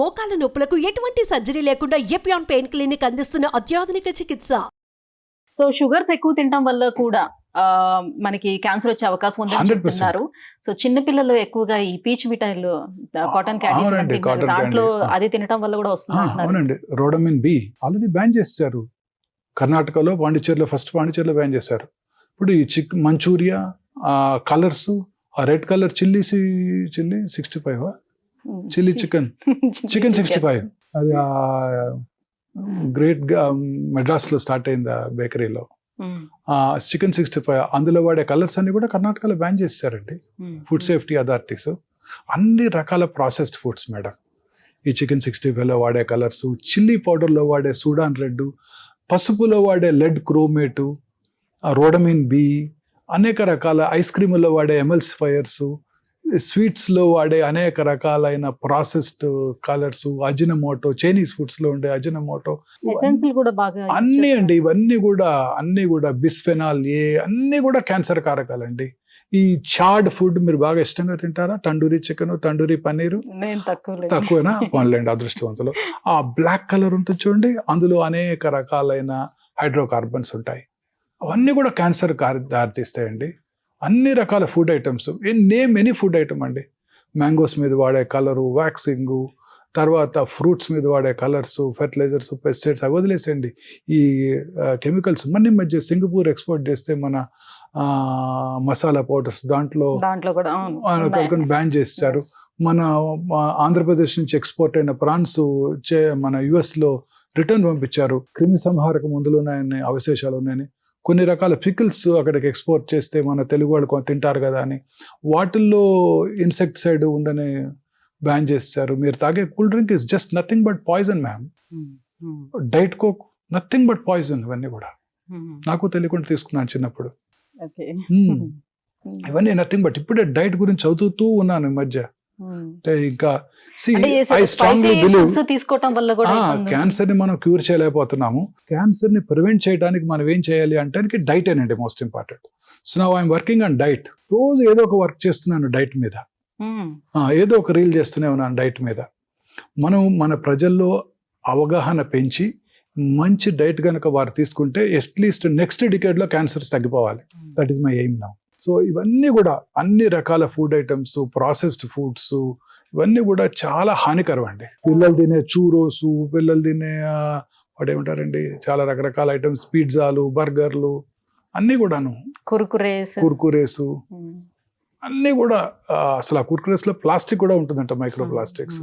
మోకాల నొప్పులకు ఎటువంటి సర్జరీ లేకుండా ఎపియాన్ పెయిన్ క్లినిక్ అందిస్తున్న అత్యాధునిక చికిత్స. సో షుగర్స్ ఎక్కువ తినడం వల్ల కూడా మనకి క్యాన్సర్ వచ్చే అవకాశం ఉందని చెప్తున్నారు. సో చిన్న పిల్లలు ఎక్కువగా ఈ పీచ్ మిఠాయిలు, కాటన్ క్యాండీస్ దాంట్లో అది తినడం వల్ల కూడా వస్తుంది. అవునండి, రోడమిన్ బి ఆల్రెడీ బ్యాన్ చేశారు కర్ణాటకలో, పాండిచేరిలో. ఫస్ట్ పాండిచేరిలో బ్యాన్ చేశారు. ఇప్పుడు ఈ మంచూరియా కలర్స్, ఆ red colour chilli 65 chilli chicken 65 అది గ్రేట్ మెడ్రాస్ లో స్టార్ట్ అయింది ఆ బేకరీలో. చికెన్ 65 అందులో వాడే కలర్స్ అన్ని కూడా కర్ణాటకలో బ్యాన్ చేశారండి ఫుడ్ సేఫ్టీ అథారిటీస్. అన్ని రకాల ప్రాసెస్డ్ ఫుడ్స్ మేడం, ఈ చికెన్ 65లో వాడే కలర్స్, చిల్లీ పౌడర్లో వాడే సూడాన్ రెడ్, పసుపులో వాడే లెడ్ క్రోమేటు, రోడమిన్ బి, అనేక రకాల ఐస్ క్రీముల్లో వాడే ఎమల్సిఫైయర్స్, స్వీట్స్లో వాడే అనేక రకాలైన ప్రాసెస్డ్ కలర్స్, అజినమోటో, చైనీస్ ఫుడ్స్లో ఉండే అజినమోటో, అన్నీ అండి. ఇవన్నీ కూడా బిస్ఫెనాల్ ఏ, అన్నీ కూడా క్యాన్సర్ కారకాలండి. ఈ చాడ్ ఫుడ్ మీరు బాగా ఇష్టంగా తింటారా? తండూరి చికెన్, తండూరి పన్నీరు తక్కువేనా? పోన్లేండి, అదృష్టవంతులు. ఆ బ్లాక్ కలర్ ఉంటుంది చూడండి, అందులో అనేక రకాలైన హైడ్రోకార్బన్స్ ఉంటాయి. అవన్నీ కూడా క్యాన్సర్ దారితీస్తాయండి. అన్ని రకాల food items, name any food item అండి. మ్యాంగోస్ మీద వాడే కలరు, వ్యాక్సింగు, తర్వాత ఫ్రూట్స్ మీద వాడే కలర్స్, ఫెర్టిలైజర్స్, పెస్టిసైడ్స్ అవి వదిలేసండి. ఈ కెమికల్స్ మన మధ్య సింగపూర్ ఎక్స్పోర్ట్ చేస్తే మన మసాలా పౌడర్స్ దాంట్లో బ్యాన్ చేస్తారు. మన ఆంధ్రప్రదేశ్ నుంచి ఎక్స్పోర్ట్ అయిన ప్రాన్స్ మన యుఎస్లో రిటర్న్ పంపించారు. క్రిమి సంహారక మందులు ఉన్నాయని, అవశేషాలు ఉన్నాయని. కొన్ని రకాల పికిల్స్ అక్కడికి ఎక్స్పోర్ట్ చేస్తే మన తెలుగు వాళ్ళు తింటారు కదా అని వాటిల్లో ఇన్సెక్టిసైడ్ ఉందని బ్యాన్ చేశారు. మీరు తాగే cool drink is just nothing but poison ma'am. Diet coke nothing but poison. ఇవన్నీ కూడా నాకు తెలియకుండా తీసుకున్నాను చిన్నప్పుడు. ఇవన్నీ నథింగ్ బట్. ఇప్పుడే డైట్ గురించి చదువుతూ ఉన్నాను ఈ మధ్య. ఇంకా తీసుకోవటం వల్ల కూడా క్యాన్సర్ ని మనం క్యూర్ చేయలేకపోతున్నాము. క్యాన్సర్ ని ప్రివెంట్ చేయడానికి మనం ఏం చేయాలి అంటే డైట్ అనండి most important. So now I'm working on diet. రోజు ఏదో ఒక వర్క్ చేస్తున్నాను డైట్ మీద, ఏదో ఒక రీల్ చేస్తూనే ఉన్నాను డైట్ మీద. మన ప్రజల్లో అవగాహన పెంచి మంచి డైట్ కనుక వారు తీసుకుంటే అట్లీస్ట్ నెక్స్ట్ డికేడ్ లో క్యాన్సర్స్ తగ్గిపోవాలి. That is my aim now. So ఇవన్నీ కూడా అన్ని రకాల ఫుడ్ ఐటమ్స్, ప్రాసెస్డ్ ఫుడ్స్, ఇవన్నీ కూడా చాలా హానికరం అండి. పిల్లలు తినే చూరోసు, పిల్లలు తినే వాడేమంటారండి చాలా రకరకాల ఐటమ్స్, పిజ్జాలు, బర్గర్లు, అన్ని కూడాను, కుర్కురేసు అన్ని కూడా. అసలు ఆ కుర్కురేస్ లో ప్లాస్టిక్ కూడా ఉంటుందంట, మైక్రో ప్లాస్టిక్స్.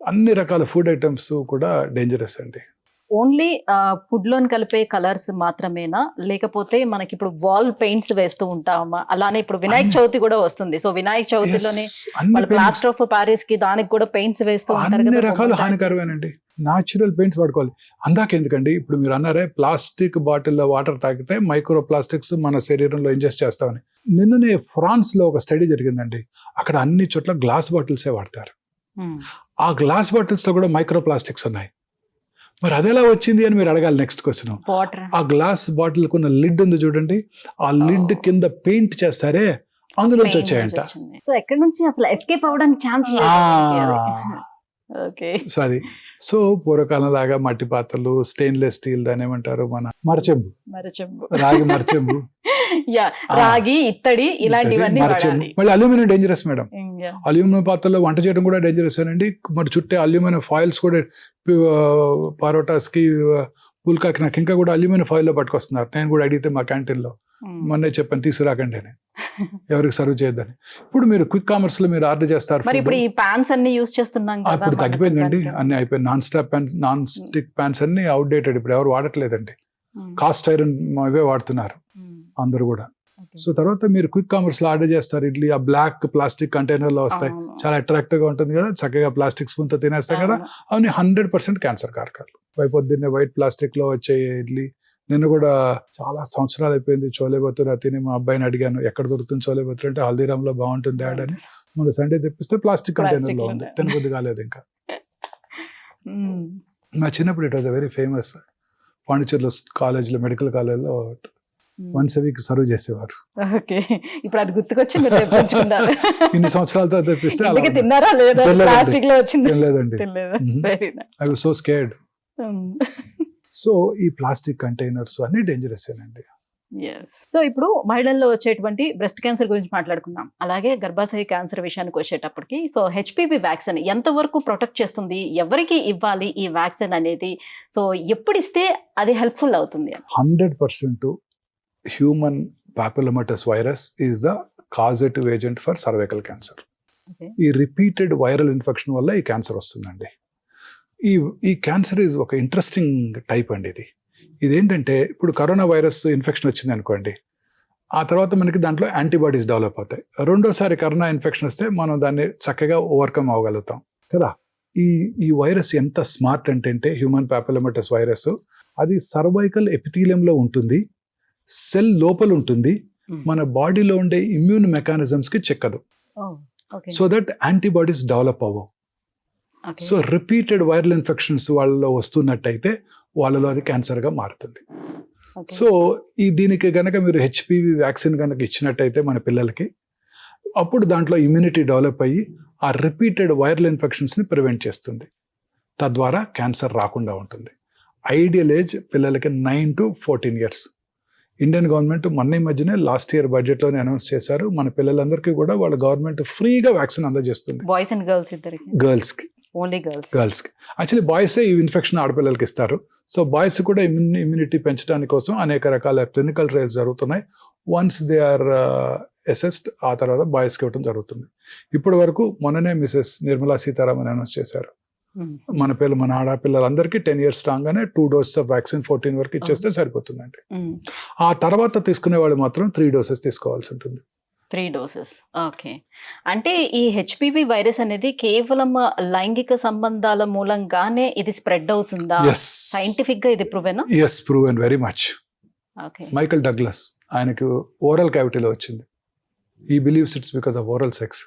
అన్ని రకాల ఫుడ్ ఐటమ్స్ కూడా డేంజరస్ అండి. ఓన్లీ ఫుడ్ లోని కలిపే కలర్స్ మాత్రమేనా, లేకపోతే మనకి ఇప్పుడు వాల్ పెయింట్స్ వేస్తూ ఉంటామా? అలానే ఇప్పుడు వినాయక చవితి కూడా వస్తుంది. సో వినాయక చవితిలోనే ప్లాస్టర్ ఆఫ్ ప్యారిస్ కి దానికి కూడా పెయింట్స్ వేస్తూ ఉంటారు. అన్ని రకాలు హానికరమేనండి. న్యాచురల్ పెయింట్స్ వాడుకోవాలి. అందాకెందుకండి, ఇప్పుడు మీరు అన్నారే ప్లాస్టిక్ బాటిల్లో వాటర్ తాగితే మైక్రో ప్లాస్టిక్స్ మన శరీరంలో ఇంజెస్ట్ చేస్తామని. నిన్ననే ఫ్రాన్స్ లో ఒక స్టడీ జరిగిందండి. అక్కడ అన్ని చోట్ల గ్లాస్ బాటిల్సే వాడతారు. ఆ గ్లాస్ బాటిల్స్ లో కూడా మైక్రో ప్లాస్టిక్స్ ఉన్నాయి. మరి అదెలా వచ్చింది అని మీరు అడగాలి నెక్స్ట్ క్వశ్చన్. ఆ గ్లాస్ బాటిల్ కున్న లిడ్ ఉంది చూడండి, ఆ లిడ్ కింద పెయింట్ చేస్తారే, అందులోంచి వచ్చాయంట. సో ఎక్కడి నుంచి అసలు ఎస్కేప్ అవ్వడానికి ఛాన్స్ లేదు. సో అది సో పూర్వకాలం లాగా మట్టి పాత్రలు, స్టెయిన్లెస్ స్టీల్, దాని ఏమంటారు మన మరచెంబు, రాగి మరచెంబు, రాగి, ఇత్తడి, ఇలాంటివన్నీ. మళ్ళీ అల్యూమినియం డేంజరస్ మేడం. అల్యూమినియం పాత్రలో వంట చేయడం కూడా డేంజరస్ అండి. మరి చుట్టే అల్యూమినియం ఫాయిల్స్ కూడా పరోటాస్ కి, పుల్కాకి, నాకు ఇంకా కూడా అల్యూమినియం ఫాయిల్ లో పట్టుకొస్తున్నారు. నేను కూడా అడిగితే మా క్యాంటీన్ లో మొన్నే చెప్పాను తీసుకురాకండి అని, ఎవరికి సర్వ్ చేయొద్దని. ఇప్పుడు మీరు క్విక్ కామర్స్ లో మీరు ఆర్డర్ చేస్తారు. ఇప్పుడు ఈ పాన్స్ అన్ని యూస్ చేస్తున్నాం, ఇప్పుడు తగ్గిపోయిందండి, అన్ని అయిపోయింది. నాన్ స్టిక్ పాన్స్ అన్ని అవుట్డేటెడ్, ఇప్పుడు ఎవరు వాడట్లేదండి. కాస్ట్ ఐరన్ అవే వాడుతున్నారు అందరు కూడా. సో తర్వాత మీరు క్విక్ కామర్స్ లో ఆర్డర్ చేస్తారు ఇడ్లీ, ఆ బ్లాక్ ప్లాస్టిక్ కంటైనర్ లో వస్తాయి, చాలా అట్రాక్టివ్ గా ఉంటుంది కదా, చక్కగా ప్లాస్టిక్ స్పూన్ తో తినేస్తాం కదా. అవన్నీ 100% క్యాన్సర్ కారకాలు. పొద్దున్నే వైట్ ప్లాస్టిక్ లో వచ్చే ఇడ్లీ. నిన్న కూడా చాలా సంవత్సరాలు అయిపోయింది చోలే భతురా తిని మా అబ్బాయిని అడిగాను, ఎక్కడ దొరుకుతుంది చోలే భతురా అంటే హల్దీరామ్ లో బాగుంటుంది డాడ్ అని. మన సండే తెప్పిస్తే ప్లాస్టిక్ కంటైనర్ లో ఉంది, తినబుద్ధి కాలేదు ఇంకా. మా చిన్నప్పుడు ఇట్ వాజ్ వెరీ ఫేమస్. పాండిచేరిలో కాలేజ్లో, మెడికల్ కాలేజ్లో వన్స్ వీక్ సర్వ్ చేసేవారు. ఓకే, ఇప్పుడు అది గుర్తుకొచ్చి మీరు తెప్పించుకున్నారు. ఇన్ని సంవత్సరాలతో తెప్పిస్తే అలా ఇంతకీ ఉంది. తిన్నారా లేదా? తినలేదండి. ప్లాస్టిక్ లో వచ్చింది. తినలేదండి. తినలేదా? Mhm. Very nice. I was so scared. So ఈ ప్లాస్టిక్ కంటైనర్స్ అన్ని డేంజరస్ ఏనండి. సో ఇప్పుడు మహిళల్లో వచ్చేటువంటి బ్రెస్ట్ క్యాన్సర్ గురించి మాట్లాడుకుందాం. అలాగే గర్భాశయ క్యాన్సర్ విషయానికి వచ్చేటప్పటికి సో హెచ్పివి వ్యాక్సిన్ ఎంతవరకు ప్రొటెక్ట్ చేస్తుంది, ఎవరికి ఇవ్వాలి ఈ వ్యాక్సిన్ అనేది, సో ఎప్పుడు ఇస్తే అది హెల్ప్ఫుల్ అవుతుంది? 100% human papillomatous virus is the causative agent for cervical cancer. Okay. ఈ రిపీటెడ్ వైరల్ ఇన్ఫెక్షన్ వల్ల ఈ క్యాన్సర్ వస్తుందండి. ఈ క్యాన్సర్ ఈజ్ ఒక ఇంట్రెస్టింగ్ టైప్ అండి. ఇదేంటంటే ఇప్పుడు కరోనా వైరస్ ఇన్ఫెక్షన్ వచ్చింది అనుకోండి, ఆ తర్వాత మనకి దాంట్లో యాంటీబాడీస్ డెవలప్ అవుతాయి. రెండోసారి కరోనా ఇన్ఫెక్షన్ వస్తే మనం దాన్ని చక్కగా ఓవర్కమ్ అవ్వగలుగుతాం కదా. ఈ వైరస్ ఎంత స్మార్ట్ అంటే హ్యూమన్ పాపిలోమాటస్ వైరస్ అది సర్వైకల్ ఎపిథీలియంలో ఉంటుంది, సెల్ లోపల ఉంటుంది, మన బాడీలో ఉండే ఇమ్యూన్ మెకానిజమ్స్కి చెక్కదు. సో దట్ యాంటీబాడీస్ డెవలప్ అవ్వవు. సో రిపీటెడ్ వైరల్ ఇన్ఫెక్షన్స్ వాళ్ళలో వస్తున్నట్టయితే వాళ్ళలో అది క్యాన్సర్గా మారుతుంది. సో దీనికి గనక మీరు హెచ్పివి వ్యాక్సిన్ కనుక ఇచ్చినట్టయితే మన పిల్లలకి, అప్పుడు దాంట్లో ఇమ్యూనిటీ డెవలప్ అయ్యి ఆ రిపీటెడ్ వైరల్ ఇన్ఫెక్షన్స్ని ప్రివెంట్ చేస్తుంది. తద్వారా క్యాన్సర్ రాకుండా ఉంటుంది. ఐడియల్ ఏజ్ పిల్లలకి 9 to 14 years. ఇండియన్ గవర్నమెంట్ మొన్న ఈ మధ్యనే లాస్ట్ ఇయర్ బడ్జెట్లోనే అనౌన్స్ చేశారు, మన పిల్లలందరికీ కూడా వాళ్ళ గవర్నమెంట్ ఫ్రీగా వ్యాక్సిన్ అందజేస్తుంది. బాయ్స్ అండ్ గర్ల్స్ ఇద్దరికి? గర్ల్స్కి. Only girls. గర్ల్స్కి. యాక్చువల్లీ బాయ్సే ఈ ఇన్ఫెక్షన్ ఆడపిల్లలకి ఇస్తారు. సో బాయ్స్ కూడా ఇమ్యూనిటీ పెంచడానికి కోసం అనేక రకాల క్లినికల్ ట్రయల్స్ జరుగుతున్నాయి. వన్స్ దే ఆర్ అసెస్డ్ ఆ తర్వాత బాయ్స్కి ఇవ్వడం జరుగుతుంది. ఇప్పటి వరకు మొన్ననే మిసెస్ నిర్మలా సీతారామన్ అనౌన్స్ చేశారు, మన ఆడపిల్లలందరికీ 10 years రాగానే 2 doses ఆఫ్ వ్యాక్సిన్ 14 వరకు ఇచ్చేస్తే సరిపోతుందండి. ఆ తర్వాత తీసుకునే వాళ్ళు మాత్రం 3 doses తీసుకోవాల్సి ఉంటుంది. 3 doses. ఓకే, అంటే ఈ హెచ్పివి వైరస్ అనేది కేవలం లైంగిక సంబంధాల మూలంగానే ఇది స్ప్రెడ్ అవుతుందా? సైంటిఫిక్ గా ఇది ప్రూవెనా? Yes, proven very much. Okay. Michael Douglas ఆయనకు ఓరల్ క్యావిటీలో వచ్చింది. He believes it's because of oral sex.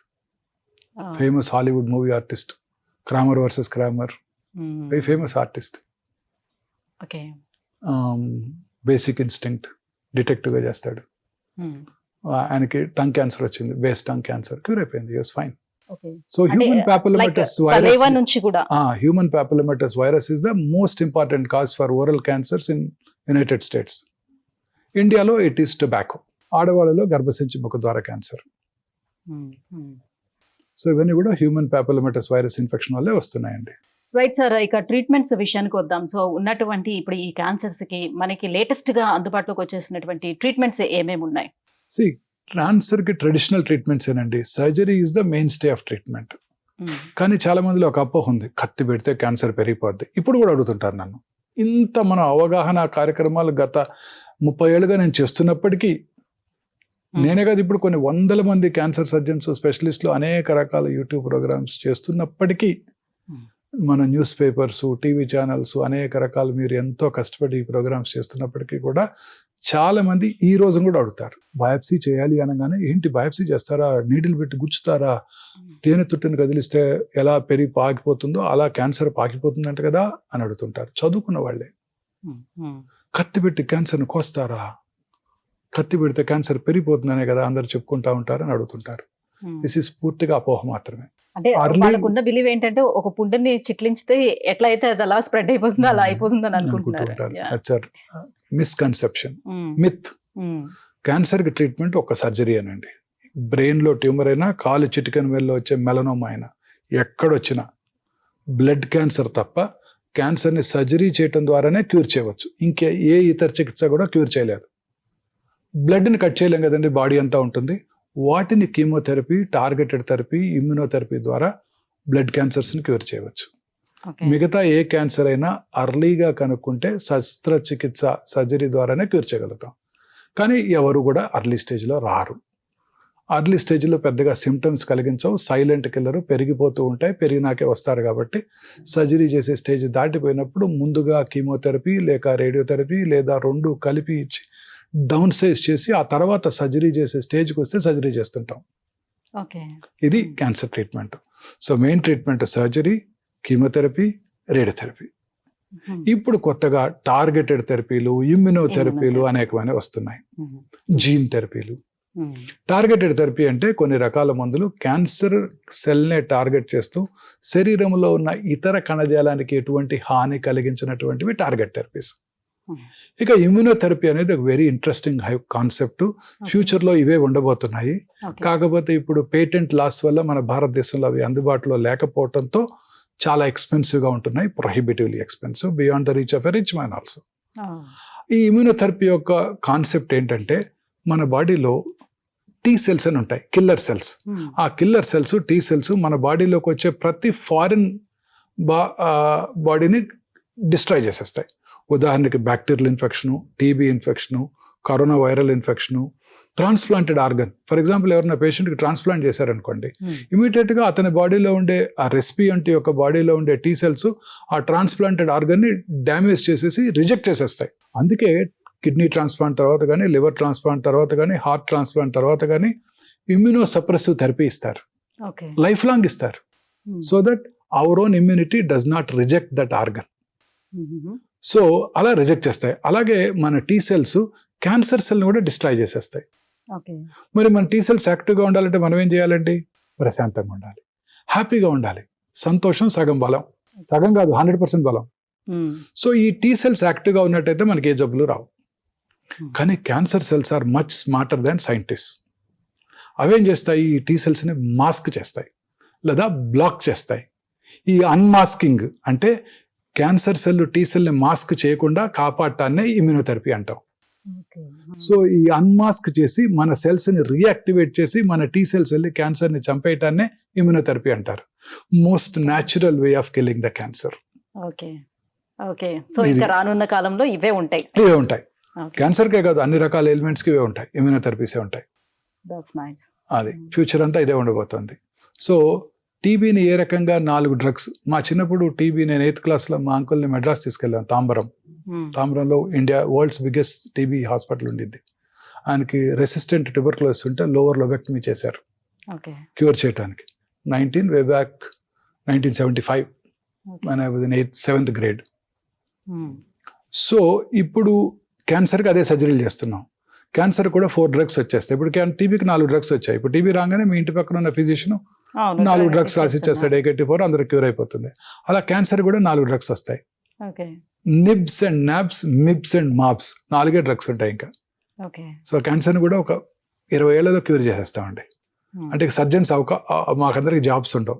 Famous Hollywood movie artist, Kramer versus Kramer, very famous artist. Okay. Basic instinct డిటెక్టివ్గా చేస్తాడు. ఆయనకి టంగ్ క్యాన్సర్ వచ్చింది, బేస్ టంగ్ క్యాన్సర్, క్యూర్ అయిపోయింది, was fine. So human papillomatous virus is the most important cause for oral cancers in United States. ఇండియాలో it is tobacco. ఆడవాళ్ళలో గర్భసంచి ముఖద్వార cancer. So ఇవన్నీ కూడా హ్యూమన్ పాపిలోమాటస్ వైరస్ ఇన్ఫెక్షన్ వల్లే వస్తున్నాయండి. Right sir, ఇక treatments విషయానికి వద్దాం. సో ఉన్నటువంటి ఇప్పుడు ఈ క్యాన్సర్స్ కి మనకి లేటెస్ట్ గా అందుబాటులోకి వచ్చేసినటువంటి ట్రీట్మెంట్స్ ఏమేమి ఉన్నాయి? క్యాన్సర్కి ట్రెడిషనల్ ట్రీట్మెంట్స్ ఏనండి. Surgery is the main stay of treatment. కానీ చాలా మందిలో ఒక అపోహ ఉంది, కత్తి పెడితే క్యాన్సర్ పెరిగిపోద్ది. ఇప్పుడు కూడా అడుగుతుంటారు నన్ను. ఇంత మన అవగాహన కార్యక్రమాలు గత 30 ఏళ్ళుగా నేను చేస్తున్నప్పటికీ, నేనే కాదు ఇప్పుడు కొన్ని 100 మంది క్యాన్సర్ సర్జన్స్, స్పెషలిస్టులు అనేక రకాల యూట్యూబ్ ప్రోగ్రామ్స్ చేస్తున్నప్పటికీ, మన న్యూస్ పేపర్స్, టీవీ ఛానల్స్ అనేక రకాలు మీరు ఎంతో కష్టపడి ఈ ప్రోగ్రామ్స్ చేస్తున్నప్పటికీ కూడా చాలా మంది ఈ రోజు కూడా అడుగుతారు, బయాప్సీ చేయాలి అనగానే ఏంటి బయాప్సీ చేస్తారా, నీడిల్ పెట్టి గుచ్చుతారా, తేనె తుట్టిని కదిలిస్తే ఎలా పెరిగి పాకిపోతుందో అలా క్యాన్సర్ పాకిపోతుందంట కదా అని అడుగుతుంటారు. చదువుకున్న వాళ్ళే. కత్తి పెట్టి క్యాన్సర్ని కోస్తారా, కత్తి పెడితే క్యాన్సర్ పెరిగిపోతుందనే కదా అందరు చెప్పుకుంటా ఉంటారు అని అడుగుతుంటారు. దిస్ ఇస్ పూర్తిగా అపోహ మాత్రమే. అంటే వాళ్ళకున్న బిలీవ్ ఏంటంటే ఒక పుండుని చిట్లించితే ఎట్లా అయితే అది అలా స్ప్రెడ్ అయిపోతుందో అలా అయిపోతుందని అనుకుంటున్నారు. Misconception, myth. క్యాన్సర్ కి ట్రీట్మెంట్ ఒక సర్జరీ అనండి. బ్రెయిన్ లో ట్యూమర్ అయినా, కాలు చిటికెన్ వేల్లో వచ్చే మెలనోమా అయినా, ఎక్కడొచ్చినా బ్లడ్ క్యాన్సర్ తప్ప క్యాన్సర్ని సర్జరీ చేయటం ద్వారానే క్యూర్ చేయవచ్చు. ఇంకే ఏ ఇతర చికిత్స కూడా క్యూర్ చేయలేదు. బ్లడ్ని కట్ చేయలేం కదండి, బాడీ అంతా ఉంటుంది. వాటిని కీమోథెరపీ, టార్గెటెడ్ థెరపీ, ఇమ్యూనోథెరపీ ద్వారా బ్లడ్ క్యాన్సర్స్ని క్యూర్ చేయవచ్చు. మిగతా ఏ క్యాన్సర్ అయినా అర్లీగా కనుక్కుంటే శస్త్రచికిత్స, సర్జరీ ద్వారానే క్యూర్ చేయగలుగుతాం. కానీ ఎవరు కూడా అర్లీ స్టేజ్లో రారు. అర్లీ స్టేజ్లో పెద్దగా సిమ్టమ్స్ కలిగించవు, సైలెంట్ కిల్లర్, పెరిగిపోతూ ఉంటాయి, పెరిగినాకే వస్తారు. కాబట్టి సర్జరీ చేసే స్టేజ్ దాటిపోయినప్పుడు ముందుగా కీమోథెరపీ లేక రేడియోథెరపీ లేదా 2 కలిపి ఇచ్చి డౌన్ సైజ్ చేసి ఆ తర్వాత సర్జరీ చేసే స్టేజ్కి వస్తే సర్జరీ చేస్తుంటాం. ఇది cancer treatment. So main treatment surgery, chemotherapy, radiotherapy. ఇప్పుడు కొత్తగా టార్గెటెడ్ థెరపీలు, ఇమ్యునోథెరపీలు Immunotherapy. అనేకమైనవి వస్తున్నాయి. జీన్ థెరపీలు. టార్గెటెడ్ థెరపీ అంటే కొన్ని రకాల మందులు క్యాన్సర్ సెల్నే టార్గెట్ చేస్తూ శరీరంలో ఉన్న ఇతర కణజాలానికి ఎటువంటి హాని కలిగించినటువంటివి టార్గెట్ థెరపీస్. ఇక ఇమ్యునోథెరపీ అనేది ఒక వెరీ ఇంట్రెస్టింగ్ కాన్సెప్ట్. ఫ్యూచర్లో ఇవే ఉండబోతున్నాయి. కాకపోతే ఇప్పుడు పేటెంట్ లాస్ వల్ల మన భారతదేశంలో అవి అందుబాటులో లేకపోవడంతో చాలా ఎక్స్పెన్సివ్గా ఉంటున్నాయి, prohibitively expensive, beyond the reach of a rich man also. ఈ ఇమ్యునోథెరపీ యొక్క కాన్సెప్ట్ ఏంటంటే మన బాడీలో టీ సెల్స్ అని ఉంటాయి, కిల్లర్ సెల్స్. ఆ కిల్లర్ సెల్స్, టీ సెల్స్ మన బాడీలోకి వచ్చే ప్రతి ఫారిన్ బాడీని డిస్ట్రాయ్ చేసేస్తాయి. ఉదాహరణకి bacterial infection, TB infection, corona viral infection, transplanted organ. For example ఎవరైనా పేషెంట్కి ట్రాన్స్ప్లాంట్ చేశారనుకోండి, ఇమీడియట్గా అతని బాడీలో ఉండే ఆ రెసిపియంట్ యొక్క బాడీలో ఉండే టీ సెల్స్ ఆ ట్రాన్స్ప్లాంటెడ్ ఆర్గన్ని డ్యామేజ్ చేసేసి రిజెక్ట్ చేసేస్తాయి. అందుకే కిడ్నీ ట్రాన్స్ప్లాంట్ తర్వాత కానీ, లివర్ ట్రాన్స్ప్లాంట్ తర్వాత కానీ, హార్ట్ ట్రాన్స్ప్లాంట్ తర్వాత కానీ ఇమ్యూనో సప్రెసివ్ థెరపీ ఇస్తారు, లైఫ్ లాంగ్ ఇస్తారు. So that our own immunity does not reject that organ. So అలా రిజెక్ట్ చేస్తాయి. అలాగే మన టీ సెల్స్ క్యాన్సర్ సెల్ని కూడా డిస్ట్రాయ్ చేసేస్తాయి. మరి మన టీ సెల్స్ యాక్టివ్గా ఉండాలంటే మనం ఏం చేయాలండి? ప్రశాంతంగా ఉండాలి, హ్యాపీగా ఉండాలి. సంతోషం సగం బలం, సగం కాదు 100% బలం. సో ఈ టీ సెల్స్ యాక్టివ్గా ఉన్నట్టయితే మనకి ఏ జబ్బులు రావు. కానీ cancer cells are much smarter than scientist. అవేం చేస్తాయి? ఈ టీ సెల్స్ని మాస్క్ చేస్తాయి లేదా బ్లాక్ చేస్తాయి. ఈ అన్మాస్కింగ్ అంటే క్యాన్సర్ సెల్ టీ సెల్ని మాస్క్ చేయకుండా కాపాడటాన్నే ఇమ్యునోథెరపీ అంటాం. సో ఈ అన్మాస్క్ చేసి మన సెల్స్ని రీయాక్టివేట్ చేసి మన టీ సెల్స్ వెళ్ళి క్యాన్సర్ని చంపేయటాన్నే ఇమ్యునోథెరపీ అంటారు. Most natural way of killing the cancer. So ఇంకా రానున్న కాలంలో ఇవే ఉంటాయి. క్యాన్సర్కే కాదు, అన్ని రకాల ఎలిమెంట్స్కి ఇవే ఉంటాయి, ఇమ్యునోథెరపీసే ఉంటాయి. అది ఫ్యూచర్ అంతా ఇదే ఉండబోతుంది. సో టీబీని ఏ రకంగా 4 డ్రగ్స్. మా చిన్నప్పుడు టీబీ నేను 8th క్లాస్లో మా అంకుల్ని మెడ్రాస్ తీసుకెళ్ళాను. తాంబరంలో India world's biggest TB hospital ఉండింది. ఆయనకి రెసిస్టెంట్ ట్యూబర్క్లోసిస్ ఉంటే లోవర్ లోబెక్టమీ చేశారు క్యూర్ చేయడానికి. 1975 when I was in 7th grade. So ఇప్పుడు క్యాన్సర్కి అదే సర్జరీలు చేస్తున్నాం. క్యాన్సర్ కూడా 4 డ్రగ్స్ వచ్చేస్తాయి. ఇప్పుడు టీబీకి 4 డ్రగ్స్ వచ్చాయి. ఇప్పుడు టీబీ రాగానే మీ ఇంటి పక్కన ఉన్న ఫిజిషియన్ 4 డ్రగ్స్ రాసి ఇచ్చేస్తాడు, AK-84, అందరూ క్యూర్ అయిపోతుంది. అలా క్యాన్సర్ కూడా 4 డ్రగ్స్ వస్తాయి. Nibs and nabs, mibs and mabs, 4 drugs ఉంటాయి ఇంకా. సో క్యాన్సర్ని కూడా ఒక 20 ఏళ్లలో క్యూర్ చేసేస్తామండి. అంటే సర్జన్స్ మాకందరికి జాబ్స్ ఉండవు.